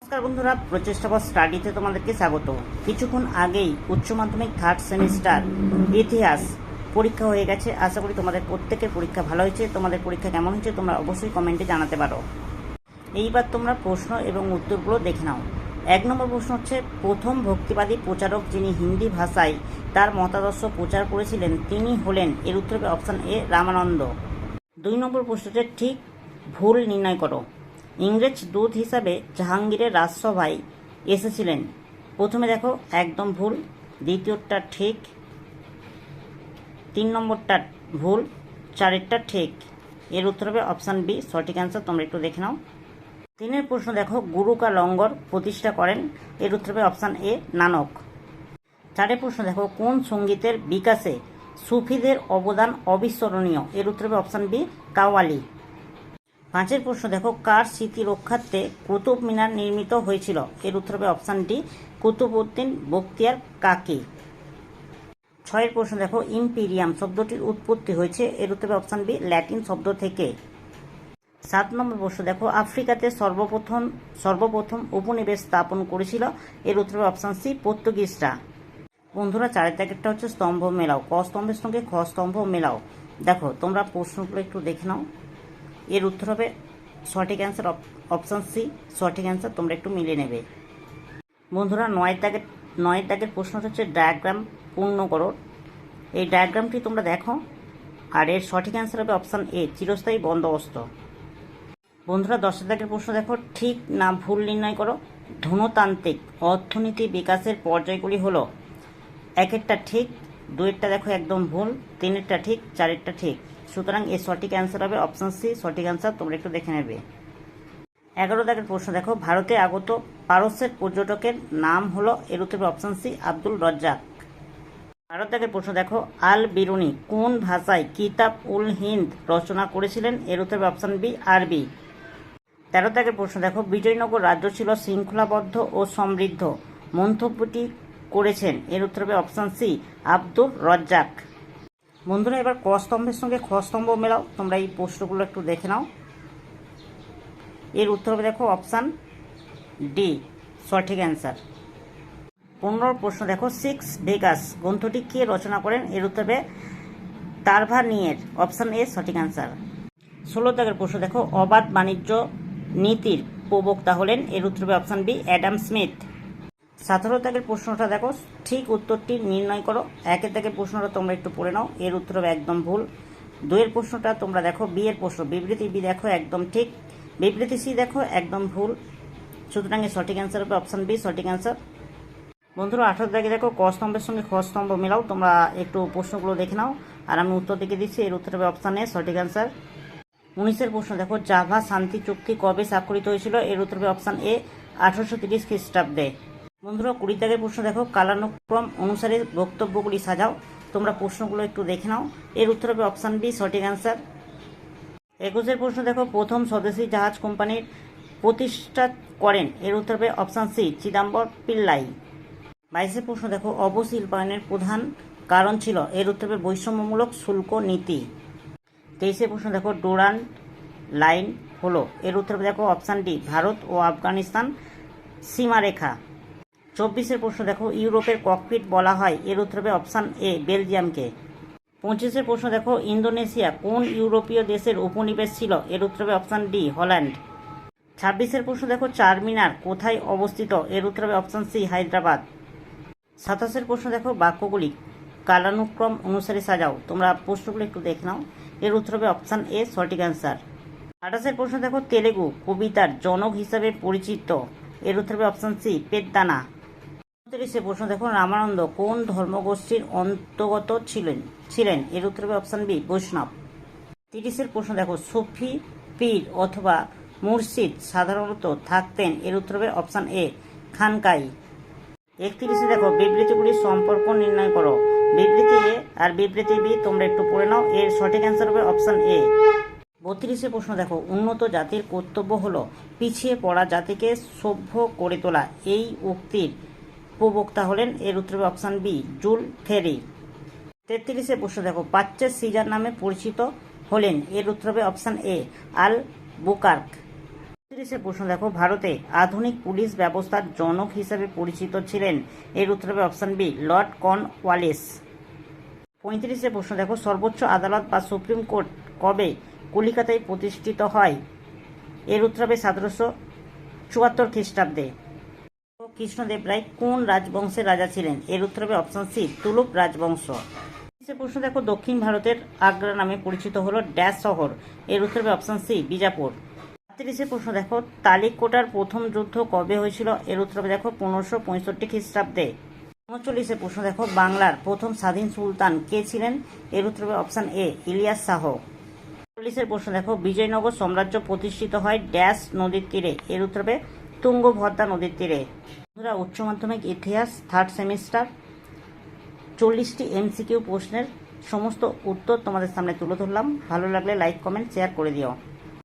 নমস্কার বন্ধুরা, প্রচেষ্টা ফর স্টাডিতে তোমাদেরকে স্বাগত। কিছুক্ষণ আগেই উচ্চ মাধ্যমিক থার্ড সেমিস্টার ইতিহাস পরীক্ষা হয়ে গেছে। আশা করি তোমাদের প্রত্যেকের পরীক্ষা ভালো হয়েছে। তোমাদের পরীক্ষা কেমন হয়েছে তোমরা অবশ্যই কমেন্টে জানাতে পারো। এইবার তোমরা প্রশ্ন এবং উত্তরগুলো দেখে নাও। 1 নম্বর প্রশ্ন হচ্ছে, প্রথম ভক্তিবাদী প্রচারক যিনি হিন্দি ভাষায় তার মতাদর্শ প্রচার করেছিলেন তিনি হলেন। এর উত্তর হবে অপশান এ, রামানন্দ। 2 নম্বর প্রশ্ন হচ্ছে, ঠিক ভুল নির্ণয় করো। ইংরেজ দূত হিসাবে জাহাঙ্গীরের রাজসভায় এসেছিলেন। প্রথমে দেখো একদম ভুল, দ্বিতীয়টা ঠিক, 3 নম্বরটা ভুল, 4এরটা ঠিক। এর উত্তর হবে অপশান বি, সঠিক অ্যান্সার। তোমরা একটু দেখে নাও। 3 প্রশ্ন দেখো, গুরু কা লঙ্গর প্রতিষ্ঠা করেন। এর উত্তর হবে অপশান এ, নানক। 4 প্রশ্ন দেখো, কোন সঙ্গীতের বিকাশে সুফিদের অবদান অবিস্মরণীয়। এর উত্তর হবে অপশান বি, কাওয়ালি। 5 প্রশ্ন দেখো, কার স্মৃতি রক্ষার্থে কুতুব মিনার নির্মিত হয়েছিল। এর উত্তর হবে অপশান ডি, কুতুবউদ্দিন বখতিয়ার কাকি। 6 প্রশ্ন দেখো, ইম্পিরিয়াম শব্দটির উৎপত্তি হয়েছে। এর উত্তর হবে অপশান বি, ল্যাটিন শব্দ থেকে। 7 নম্বর প্রশ্ন দেখো, আফ্রিকাতে সর্বপ্রথম উপনিবেশ স্থাপন করেছিল। এর উত্তর হবে অপশান সি, পর্তুগিজরা। বন্ধুরা, 4 দাগেরটা হচ্ছে স্তম্ভ মেলাও, ক স্তম্ভের সঙ্গে খ স্তম্ভ মেলাও। দেখো তোমরা প্রশ্নগুলো একটু দেখে নাও। এর উত্তর হবে সঠিক অ্যান্সার অপশান সি, সঠিক অ্যান্সার। তোমরা একটু মিলিয়ে নেবে। বন্ধুরা, 9 দাগের প্রশ্নটা হচ্ছে, ডায়াগ্রাম পূর্ণ করো। এই ডায়াগ্রামটি তোমরা দেখো, আর এর সঠিক অ্যান্সার হবে অপশান এ, চিরস্থায়ী বন্দোবস্ত। বন্ধুরা, 10 দাগের প্রশ্ন দেখো, ঠিক না ভুল নির্ণয় করো। ধনতান্ত্রিক অর্থনীতি বিকাশের পর্যায়গুলি হলো। 1এরটা ঠিক, 2এরটা দেখো একদম ভুল, 3এরটা ঠিক, 4এরটা ঠিক। সুতরাং এর সঠিক অ্যান্সার হবে অপশান সি, সঠিক অ্যান্সার। তোমরা একটু দেখে নেবে। 11 দাগের প্রশ্ন দেখো, ভারতে আগত পারস্যের পর্যটকের নাম হলো। এর উত্তর হবে অপশান সি, আব্দুল রজ্জাক। 12 দাগের প্রশ্ন দেখো, আল বিরুনি কোন ভাষায় কিতাব উল হিন্দ রচনা করেছিলেন। এর উত্তর হবে অপশান বি, আরবি। 13 দাগের প্রশ্ন দেখো, বিজয়নগর রাজ্য ছিল শৃঙ্খলাবদ্ধ ও সমৃদ্ধ। মন্তব্যটি করেছেন। এর উত্তর হবে অপশান সি, আব্দুর রজ্জাক। বন্ধুরা, এবার ক স্তম্ভের সঙ্গে খ স্তম্ভ মেলাও। তোমরা এই প্রশ্নগুলো একটু দেখে নাও। এর উত্তর হবে দেখো অপশান ডি, সঠিক অ্যান্সার। 15 প্রশ্ন দেখো, 6 ভেগাস গ্রন্থটি কে রচনা করেন। এর উত্তর হবে তারভানিয়ের, অপশান এ, সঠিক অ্যান্সার। 16 দাগের প্রশ্ন দেখো, অবাধ বাণিজ্য নীতির প্রবক্তা হলেন। এর উত্তর হবে অপশান বি, অ্যাডাম স্মিথ। 17 দাগের প্রশ্নটা দেখো, ঠিক উত্তরটি নির্ণয় করো। 1 দাগের প্রশ্নটা তোমরা একটু পড়ে নাও। এর উত্তর হবে একদম ভুল। 2 প্রশ্নটা তোমরা দেখো, বি এর প্রশ্ন, বিবৃতি বি দেখো একদম ঠিক, বিবৃতি সি দেখো একদম ভুল। সুতরাং এর সঠিক অ্যান্সার হবে অপশান বি, সঠিক অ্যান্সার। বন্ধুরা, 18 দাগে দেখো, ক স্তম্ভের সঙ্গে খ স্তম্ভ মেলাও। তোমরা একটু প্রশ্নগুলো দেখে নাও, আর আমি উত্তর দিকে দিচ্ছি। এর উত্তর হবে অপশান এ, সঠিক অ্যান্সার। 19 প্রশ্ন দেখো, জাভা শান্তি চুক্তি কবে স্বাক্ষরিত হয়েছিল। এর উত্তর হবে অপশান এ, 1830 খ্রিস্টাব্দে। বন্ধুরা, 20 দাগের প্রশ্ন দেখো, কালানুক্রম অনুসারে বক্তব্যগুলি সাজাও। তোমরা প্রশ্নগুলো একটু দেখে নাও। এর উত্তর হবে অপশান বি, সঠিক অ্যান্সার। 21 প্রশ্ন দেখো, প্রথম স্বদেশী জাহাজ কোম্পানির প্রতিষ্ঠা করেন। এর উত্তর হবে অপশান সি, চিদাম্বর পিল্লাই। 22 প্রশ্ন দেখো, অবশিল্পায়নের প্রধান কারণ ছিল। এর উত্তর হবে বৈষম্যমূলক শুল্ক নীতি। 23 প্রশ্ন দেখো, ডুরান্ড লাইন হলো। এর উত্তর হবে দেখো অপশান ডি, ভারত ও আফগানিস্তান সীমারেখা। 24 প্রশ্ন দেখো, ইউরোপের ককপিট বলা হয়। এর উত্তর হবে অপশান এ, বেলজিয়ামকে। 25 প্রশ্ন দেখো, ইন্দোনেশিয়া কোন ইউরোপীয় দেশের উপনিবেশ ছিল। এর উত্তর হবে অপশান ডি, হল্যান্ড। 26 প্রশ্ন দেখো, চারমিনার কোথায় অবস্থিত। এর উত্তর হবে অপশান সি, হায়দ্রাবাদ। 27 প্রশ্ন দেখো, বাক্যগুলি কালানুক্রম অনুসারে সাজাও। তোমরা প্রশ্নগুলো একটু দেখে নাও। এর উত্তর হবে অপশান এ, সঠিক অ্যান্সার। 28 প্রশ্ন দেখো, তেলেগু কবিতার জনক হিসাবে পরিচিত। এর উত্তর হবে অপশান সি, পেদ্দানা। 29 প্রশ্ন দেখো, রামানন্দ কোন ধর্মগোষ্ঠীর অন্তর্গত ছিলেন। এর উত্তর হবে অপশান বি, বৈষ্ণব। 30 প্রশ্ন দেখো, সুফি পীর অথবা মুর্শিদ সাধারণত থাকতেন। এর উত্তর হবে অপশান এ, খানকাই। 31 দেখো, বিবৃতিগুলির সম্পর্ক নির্ণয় করো। বিবৃতি এ আর বিবৃতি বি তোমরা একটু পড়ে নাও। এর সঠিক অ্যান্সার হবে অপশান এ। 32 প্রশ্ন দেখো, উন্নত জাতির কর্তব্য হলো পিছিয়ে পড়া জাতিকে সভ্য করে তোলা। এই উক্তির প্রবক্তা হলেন। এর উত্তর হবে অপশান বি, জুল ফেরি। 33 প্রশ্ন দেখো, প্রাচ্যের সিজার নামে পরিচিত হলেন। এর উত্তর হবে অপশান এ, আল বুকার্ক। ৩০ প্রশ্ন দেখো, ভারতে আধুনিক পুলিশ ব্যবস্থার জনক হিসেবে পরিচিত ছিলেন। এর উত্তর হবে অপশন বি লর্ড কর্নওয়ালিস। ৩৫ প্রশ্ন দেখো, সর্বোচ্চ আদালত বা সুপ্রিম কোর্ট কবে কলিকাতায় প্রতিষ্ঠিত হয়? এর উত্তর হবে ১৭৭৪ খ্রিস্টাব্দে। কৃষ্ণদেব রায় কোন রাজবংশের রাজা ছিলেন? এর উত্তর হবে অপশন সি তুলুক রাজবংশ। প্রশ্ন দেখো, দক্ষিণ ভারতের আগ্রা নামে পরিচিত হলো ড্যাশ শহর? এর উত্তর হবে অপশন সি বিজাপুর। ৩৮ প্রশ্ন দেখো, তালিকোটার প্রথম যুদ্ধ কবে হয়েছিল? এর উত্তর হবে দেখো ১৫৬৫ খ্রিস্টাব্দে। ৩৯ প্রশ্ন দেখো, বাংলার প্রথম স্বাধীন সুলতান কে ছিলেন? এর উত্তর হবে অপশন এ ইলিয়াস শাহ। ৪০ প্রশ্ন দেখো, বিজয়নগর সাম্রাজ্য প্রতিষ্ঠিত হয় ড্যাশ নদীর তীরে? এর উত্তর হবে তুঙ্গভদ্রা নদীর তীরে। বন্ধুরা, উচ্চ মাধ্যমিক ইতিহাস থার্ড সেমিস্টার 40টি MCQ প্রশ্নের সমস্ত উত্তর তোমাদের সামনে তুলে ধরলাম। ভালো লাগলে লাইক কমেন্ট শেয়ার করে দিও।